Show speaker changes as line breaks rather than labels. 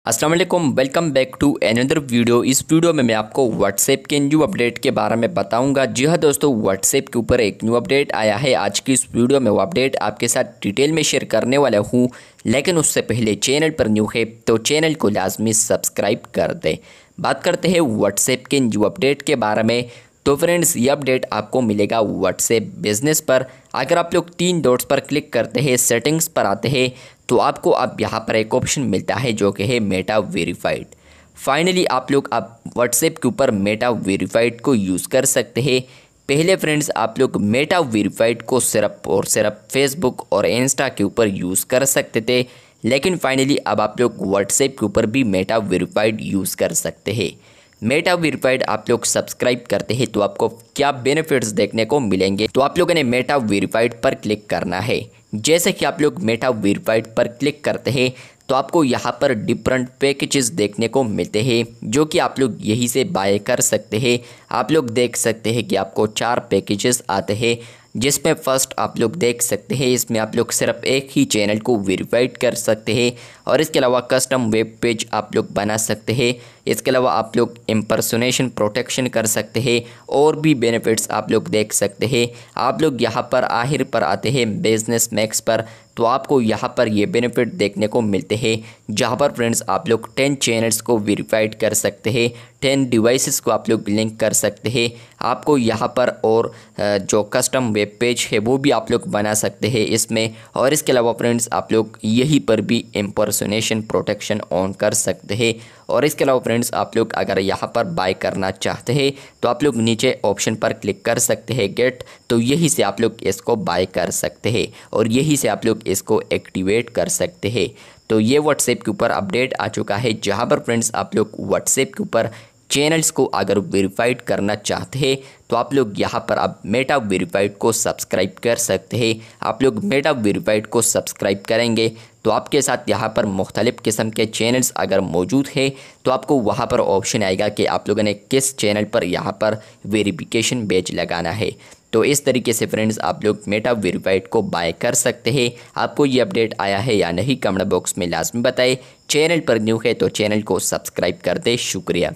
अस्सलाम वालेकुम, welcome back to another video. इस वीडियो में मैं आपको व्हाट्सएप के न्यू अपडेट के बारे में बताऊंगा। जी हाँ दोस्तों, व्हाट्सएप के ऊपर एक न्यू अपडेट आया है। आज की इस वीडियो में वो अपडेट आपके साथ डिटेल में शेयर करने वाला हूँ, लेकिन उससे पहले चैनल पर न्यू है तो चैनल को लाजमी सब्सक्राइब कर दें। बात करते हैं व्हाट्सएप के न्यू अपडेट के बारे में। तो फ्रेंड्स, ये अपडेट आपको मिलेगा व्हाट्सएप बिजनेस पर। अगर आप लोग 3 डॉट्स पर क्लिक करते हैं, सेटिंग्स पर आते हैं, तो आपको अब यहाँ पर एक ऑप्शन मिलता है जो कि है मेटा वेरीफाइड। फाइनली आप लोग अब व्हाट्सएप के ऊपर मेटा वेरीफाइड को यूज़ कर सकते हैं। पहले फ्रेंड्स आप लोग मेटा वेरीफाइड को सिर्फ और सिर्फ फेसबुक और इंस्टा के ऊपर यूज़ कर सकते थे, लेकिन फाइनली अब आप लोग व्हाट्सएप के ऊपर भी मेटा वेरीफाइड यूज़ कर सकते हैं। मेटा वेरीफाइड आप लोग सब्सक्राइब करते हैं तो आपको क्या बेनिफिट्स देखने को मिलेंगे। तो आप लोगों ने मेटा वेरीफाइड पर क्लिक करना है। जैसे कि आप लोग मेटा वेरीफाइड पर क्लिक करते हैं तो आपको यहाँ पर डिफरेंट पैकेजेस देखने को मिलते हैं, जो कि आप लोग यहीं से बाय कर सकते हैं। आप लोग देख सकते हैं कि आपको 4 पैकेजेस आते हैं, जिसमें फर्स्ट आप लोग देख सकते हैं, इसमें आप लोग सिर्फ एक ही चैनल को वेरीफाइड कर सकते हैं और इसके अलावा कस्टम वेब पेज आप लोग बना सकते हैं। इसके अलावा आप लोग इम्पर्सोनेशन प्रोटेक्शन कर सकते हैं और भी बेनिफिट्स आप लोग देख सकते हैं। आप लोग यहाँ पर आखिर पर आते हैं बिजनेस मैक्स पर, तो आपको यहाँ पर ये बेनिफिट देखने को मिलते हैं, जहाँ पर फ्रेंड्स आप लोग 10 चैनल्स को वेरीफाइड कर सकते हैं, 10 डिवाइसेस को आप लोग लिंक कर सकते हैं। आपको यहाँ पर और जो कस्टम वेब पेज है वो भी आप लोग बना सकते हैं इसमें। और इसके अलावा फ्रेंड्स आप लोग यहीं पर भी इम्पर्सोनेशन प्रोटेक्शन ऑन कर सकते हैं। और इसके अलावा फ्रेंड्स आप लोग अगर यहाँ पर बाय करना चाहते हैं तो आप लोग नीचे ऑप्शन पर क्लिक कर सकते हैं गेट, तो यहीं से आप लोग इसको बाय कर सकते हैं और यहीं से आप लोग इसको एक्टिवेट कर सकते हैं। तो ये व्हाट्सएप के ऊपर अपडेट आ चुका है, जहाँ पर फ्रेंड्स आप लोग व्हाट्सएप के ऊपर चैनल्स को अगर वेरीफाइड करना चाहते हैं तो आप लोग यहाँ पर अब मेटा वेरीफाइड को सब्सक्राइब कर सकते हैं। आप लोग मेटा वेरीफाइड को सब्सक्राइब करेंगे तो आपके साथ यहाँ पर मुख्तलिफ़ किस्म के चैनल्स अगर मौजूद है तो आपको वहाँ पर ऑप्शन आएगा कि आप लोगों ने किस चैनल पर यहाँ पर वेरिफिकेशन बैज लगाना है। तो इस तरीके से फ्रेंड्स आप लोग मेटा वेरीफाइड को बाय कर सकते हैं। आपको ये अपडेट आया है या नहीं, कमेंट बॉक्स में लाजमी बताएं। चैनल पर न्यू है तो चैनल को सब्सक्राइब कर दे। शुक्रिया।